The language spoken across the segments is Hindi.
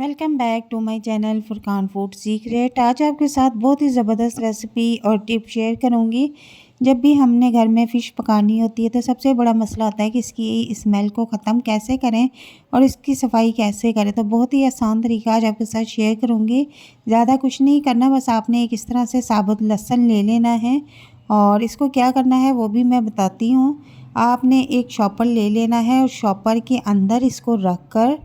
Welcome back to my channel Furqan food secret. आज आपके साथ बहुत ही ज़बरदस्त रेसिपी और टिप शेयर करूंगी। जब भी हमने घर में फ़िश पकानी होती है तो सबसे बड़ा मसला आता है कि इसकी स्मेल को ख़त्म कैसे करें और इसकी सफाई कैसे करें। तो बहुत ही आसान तरीका आज आपके साथ शेयर करूंगी। ज़्यादा कुछ नहीं करना, बस आपने एक इस तरह से साबुत लहसुन ले लेना है और इसको क्या करना है वो भी मैं बताती हूँ। आपने एक शॉपर ले लेना है और शॉपर के अंदर इसको रख कर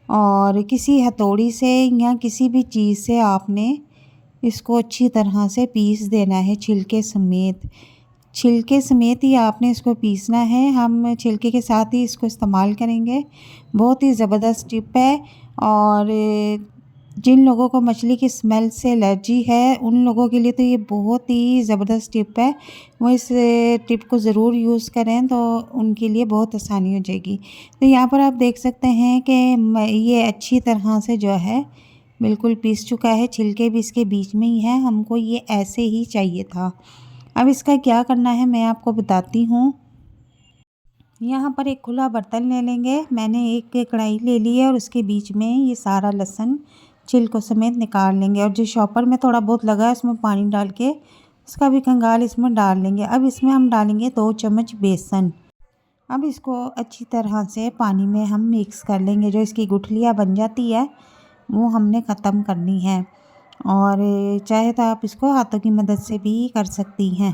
और किसी हथौड़ी से या किसी भी चीज़ से आपने इसको अच्छी तरह से पीस देना है, छिलके समेत ही आपने इसको पीसना है। हम छिलके के साथ ही इसको इस्तेमाल करेंगे। बहुत ही ज़बरदस्त टिप है और जिन लोगों को मछली की स्मेल से एलर्जी है उन लोगों के लिए तो ये बहुत ही ज़बरदस्त टिप है। वो इस टिप को ज़रूर यूज़ करें तो उनके लिए बहुत आसानी हो जाएगी। तो यहाँ पर आप देख सकते हैं कि ये अच्छी तरह से जो है बिल्कुल पीस चुका है। छिलके भी इसके बीच में ही है, हमको ये ऐसे ही चाहिए था। अब इसका क्या करना है मैं आपको बताती हूँ। यहाँ पर एक खुला बर्तन ले लेंगे। मैंने एक कढ़ाई ले ली है और उसके बीच में ये सारा लहसुन छिलकों समेत निकाल लेंगे और जो शॉपर में थोड़ा बहुत लगा है उसमें पानी डाल के उसका भी खंगाल इसमें डाल लेंगे। अब इसमें हम डालेंगे 2 चम्मच बेसन। अब इसको अच्छी तरह से पानी में हम मिक्स कर लेंगे। जो इसकी गुठलियाँ बन जाती है वो हमने ख़त्म करनी है और चाहे तो आप इसको हाथों की मदद से भी कर सकती हैं।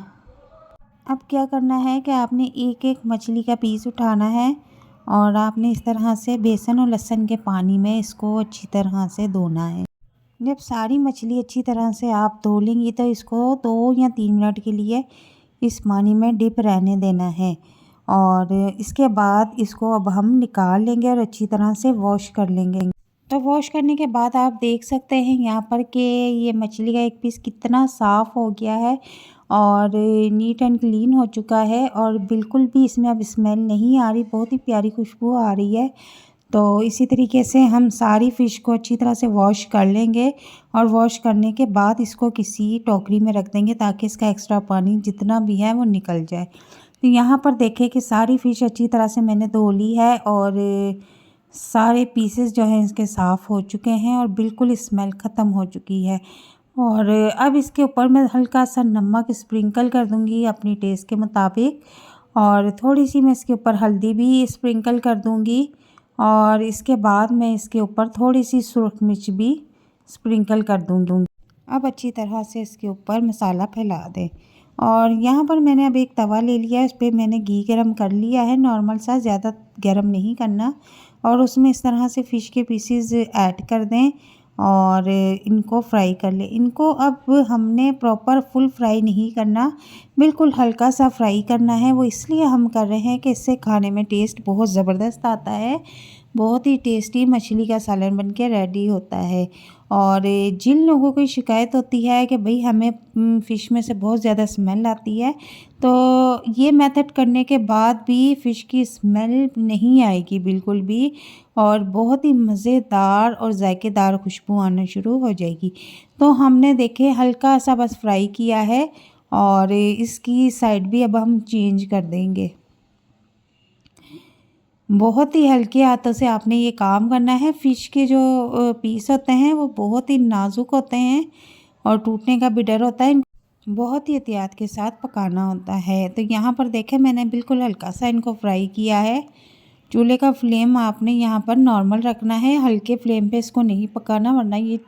अब क्या करना है कि आपने एक एक मछली का पीस उठाना है और आपने इस तरह से बेसन और लहसुन के पानी में इसको अच्छी तरह से धोना है। जब सारी मछली अच्छी तरह से आप धो लेंगी तो इसको 2 या 3 मिनट के लिए इस पानी में डिप रहने देना है और इसके बाद इसको अब हम निकाल लेंगे और अच्छी तरह से वॉश कर लेंगे। तो वॉश करने के बाद आप देख सकते हैं यहाँ पर कि ये मछली का एक पीस कितना साफ़ हो गया है और नीट एंड क्लीन हो चुका है और बिल्कुल भी इसमें अब स्मेल नहीं आ रही, बहुत ही प्यारी खुशबू आ रही है। तो इसी तरीके से हम सारी फ़िश को अच्छी तरह से वॉश कर लेंगे और वॉश करने के बाद इसको किसी टोकरी में रख देंगे ताकि इसका एक्स्ट्रा पानी जितना भी है वो निकल जाए। तो यहाँ पर देखें कि सारी फ़िश अच्छी तरह से मैंने धो ली है और सारे पीसेस जो हैं इसके साफ़ हो चुके हैं और बिल्कुल स्मेल ख़त्म हो चुकी है। और अब इसके ऊपर मैं हल्का सा नमक स्प्रिंकल कर दूंगी अपनी टेस्ट के मुताबिक और थोड़ी सी मैं इसके ऊपर हल्दी भी स्प्रिंकल कर दूंगी और इसके बाद मैं इसके ऊपर थोड़ी सी सुरख मिर्च भी स्प्रिंकल कर दूंगी। अब अच्छी तरह से इसके ऊपर मसाला फैला दें और यहाँ पर मैंने अब एक तवा ले लिया है, उस पर मैंने घी गरम कर लिया है, नॉर्मल सा, ज़्यादा गरम नहीं करना। और उसमें इस तरह से फ़िश के पीसेस ऐड कर दें और इनको फ्राई कर लें। इनको अब हमने प्रॉपर फुल फ्राई नहीं करना, बिल्कुल हल्का सा फ्राई करना है। वो इसलिए हम कर रहे हैं कि इससे खाने में टेस्ट बहुत ज़बरदस्त आता है। बहुत ही टेस्टी मछली का सालन बन के रेडी होता है। और जिन लोगों को शिकायत होती है कि भाई हमें फ़िश में से बहुत ज़्यादा स्मेल आती है, तो ये मेथड करने के बाद भी फ़िश की स्मेल नहीं आएगी बिल्कुल भी और बहुत ही मज़ेदार और जायकेदार खुशबू आना शुरू हो जाएगी। तो हमने देखे हल्का सा बस फ्राई किया है और इसकी साइड भी अब हम चेंज कर देंगे। बहुत ही हल्के हाथों से आपने ये काम करना है। फ़िश के जो पीस होते हैं वो बहुत ही नाजुक होते हैं और टूटने का भी डर होता है। बहुत ही एहतियात के साथ पकाना होता है। तो यहाँ पर देखें मैंने बिल्कुल हल्का सा इनको फ्राई किया है। चूल्हे का फ्लेम आपने यहाँ पर नॉर्मल रखना है, हल्के फ्लेम पे इसको नहीं पकाना वरना ये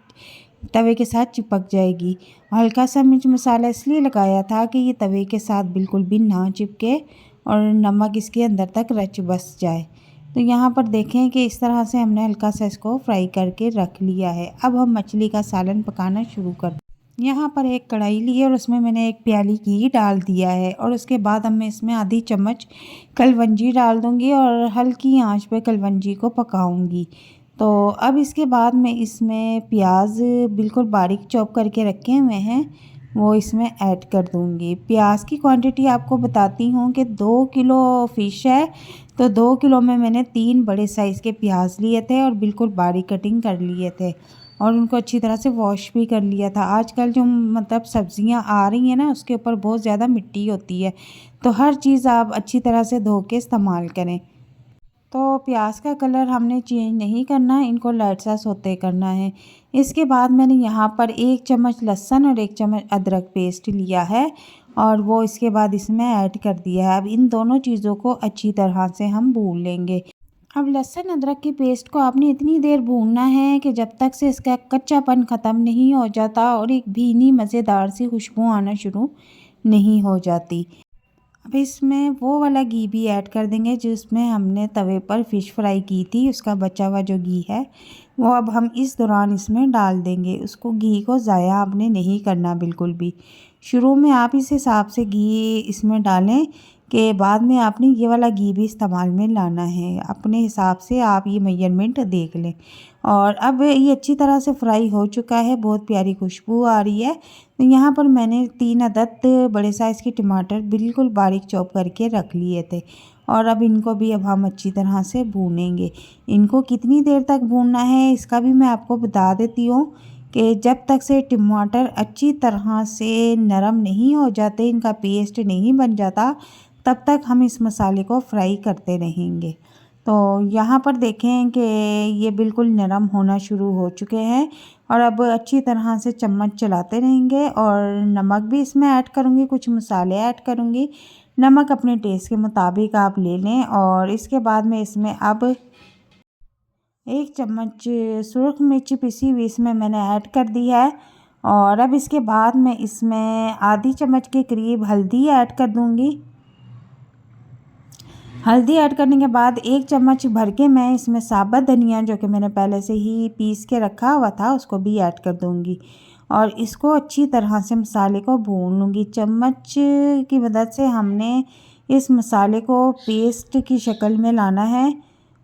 तवे के साथ चिपक जाएगी। हल्का सा मिर्च मसाला इसलिए लगाया था कि ये तवे के साथ बिल्कुल भी ना चिपके और नमक इसके अंदर तक रच बस जाए। तो यहाँ पर देखें कि इस तरह से हमने हल्का सा इसको फ्राई करके रख लिया है। अब हम मछली का सालन पकाना शुरू कर। यहाँ पर एक कढ़ाई ली है और उसमें मैंने एक प्याली घी डाल दिया है और उसके बाद अब मैं इसमें आधी चम्मच कलवंजी डाल दूँगी और हल्की आंच पे कलवंजी को पकाऊंगी। तो अब इसके बाद मैं इसमें प्याज बिल्कुल बारीक चॉप करके रखे हुए हैं वो इसमें ऐड कर दूँगी। प्याज की क्वांटिटी आपको बताती हूँ कि 2 किलो फ़िश है तो 2 किलो में मैंने 3 बड़े साइज़ के प्याज लिए थे और बिल्कुल बारीक कटिंग कर लिए थे और उनको अच्छी तरह से वॉश भी कर लिया था। आजकल जो मतलब सब्जियां आ रही हैं ना उसके ऊपर बहुत ज़्यादा मिट्टी होती है, तो हर चीज़ आप अच्छी तरह से धो के इस्तेमाल करें। तो प्याज का कलर हमने चेंज नहीं करना, इनको लाइट सा सौते करना है। इसके बाद मैंने यहाँ पर 1 चम्मच लहसुन और 1 चम्मच अदरक पेस्ट लिया है और वो इसके बाद इसमें ऐड कर दिया है। अब इन दोनों चीज़ों को अच्छी तरह से हम भून लेंगे। अब लहसुन अदरक की पेस्ट को आपने इतनी देर भूनना है कि जब तक से इसका कच्चापन ख़त्म नहीं हो जाता और एक भीनी मज़ेदार सी खुशबू आना शुरू नहीं हो जाती। अब इसमें वो वाला घी भी ऐड कर देंगे जिसमें हमने तवे पर फ़िश फ्राई की थी, उसका बचा हुआ जो घी है वो अब हम इस दौरान इसमें डाल देंगे। उसको घी को ज़ाया आपने नहीं करना बिल्कुल भी। शुरू में आप इस हिसाब से घी इसमें डालें कि बाद में आपने ये वाला घी भी इस्तेमाल में लाना है। अपने हिसाब से आप ये मेजरमेंट देख लें। और अब ये अच्छी तरह से फ्राई हो चुका है, बहुत प्यारी खुशबू आ रही है। तो यहाँ पर मैंने 3 अदद बड़े साइज़ के टमाटर बिल्कुल बारीक चॉप करके रख लिए थे और अब इनको भी अब हम अच्छी तरह से भूनेंगे। इनको कितनी देर तक भूनना है इसका भी मैं आपको बता देती हूँ कि जब तक से टमाटर अच्छी तरह से नरम नहीं हो जाते, इनका पेस्ट नहीं बन जाता, तब तक हम इस मसाले को फ्राई करते रहेंगे। तो यहाँ पर देखें कि ये बिल्कुल नरम होना शुरू हो चुके हैं और अब अच्छी तरह से चम्मच चलाते रहेंगे और नमक भी इसमें ऐड करूँगी, कुछ मसाले ऐड करूँगी। नमक अपने टेस्ट के मुताबिक आप ले लें और इसके बाद में इसमें अब 1 चम्मच सुरख मिर्च पिसी हुई इसमें मैंने ऐड कर दी है और अब इसके बाद मैं इसमें आधी चम्मच के करीब हल्दी ऐड कर दूँगी। हल्दी ऐड करने के बाद 1 चम्मच भर के मैं इसमें साबुत धनिया जो कि मैंने पहले से ही पीस के रखा हुआ था उसको भी ऐड कर दूंगी और इसको अच्छी तरह से मसाले को भून लूँगी। चम्मच की मदद से हमने इस मसाले को पेस्ट की शक्ल में लाना है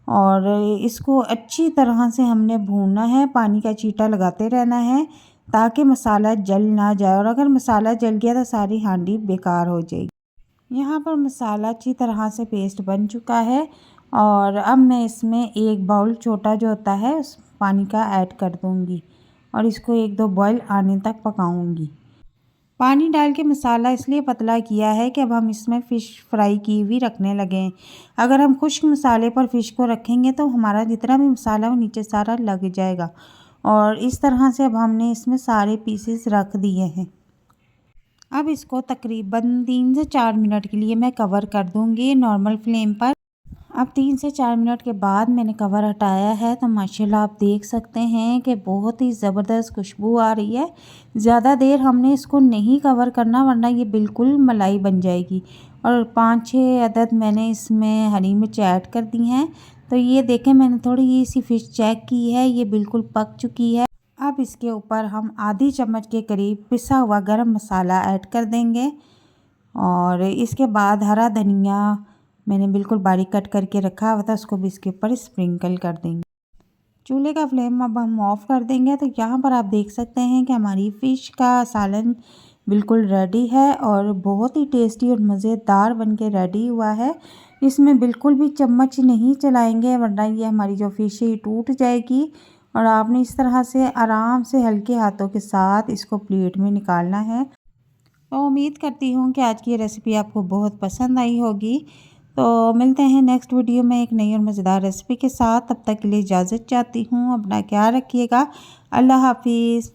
और इसको अच्छी तरह से हमने भूनना है। पानी का छींटा लगाते रहना है ताकि मसाला जल ना जाए और अगर मसाला जल गया तो सारी हांडी बेकार हो जाएगी। यहाँ पर मसाला अच्छी तरह से पेस्ट बन चुका है और अब मैं इसमें 1 बाउल छोटा जो होता है उस पानी का ऐड कर दूँगी और इसको 1-2 बॉयल आने तक पकाऊँगी। पानी डाल के मसाला इसलिए पतला किया है कि अब हम इसमें फ़िश फ्राई की हुई रखने लगे हैं। अगर हम खुश्क मसाले पर फ़िश को रखेंगे तो हमारा जितना भी मसाला वो नीचे सारा लग जाएगा और इस तरह से अब हमने इसमें सारे पीसेस रख दिए हैं। अब इसको तकरीबन 3 से 4 मिनट के लिए मैं कवर कर दूंगी नॉर्मल फ्लेम पर। अब 3 से 4 मिनट के बाद मैंने कवर हटाया है तो माशाल्लाह आप देख सकते हैं कि बहुत ही ज़बरदस्त खुशबू आ रही है। ज़्यादा देर हमने इसको नहीं कवर करना वरना ये बिल्कुल मलाई बन जाएगी। और 5-6 अदद मैंने इसमें हरी मिर्च ऐड कर दी हैं। तो ये देखें मैंने थोड़ी सी फ़िश चेक की है, ये बिल्कुल पक चुकी है। अब इसके ऊपर हम आधी चम्मच के करीब पिसा हुआ गरम मसाला ऐड कर देंगे और इसके बाद हरा धनिया मैंने बिल्कुल बारीक कट करके रखा हुआ था उसको भी इसके ऊपर स्प्रिंकल कर देंगे। चूल्हे का फ्लेम अब हम ऑफ़ कर देंगे। तो यहाँ पर आप देख सकते हैं कि हमारी फ़िश का सालन बिल्कुल रेडी है और बहुत ही टेस्टी और मज़ेदार बन के रेडी हुआ है। इसमें बिल्कुल भी चम्मच नहीं चलाएँगे वरना ये हमारी जो फ़िश है टूट जाएगी और आपने इस तरह से आराम से हल्के हाथों के साथ इसको प्लेट में निकालना है। तो उम्मीद करती हूँ कि आज की ये रेसिपी आपको बहुत पसंद आई होगी। तो मिलते हैं नेक्स्ट वीडियो में एक नई और मज़ेदार रेसिपी के साथ। तब तक के लिए इजाज़त चाहती हूँ। अपना ख्याल रखिएगा। अल्लाह हाफिज़।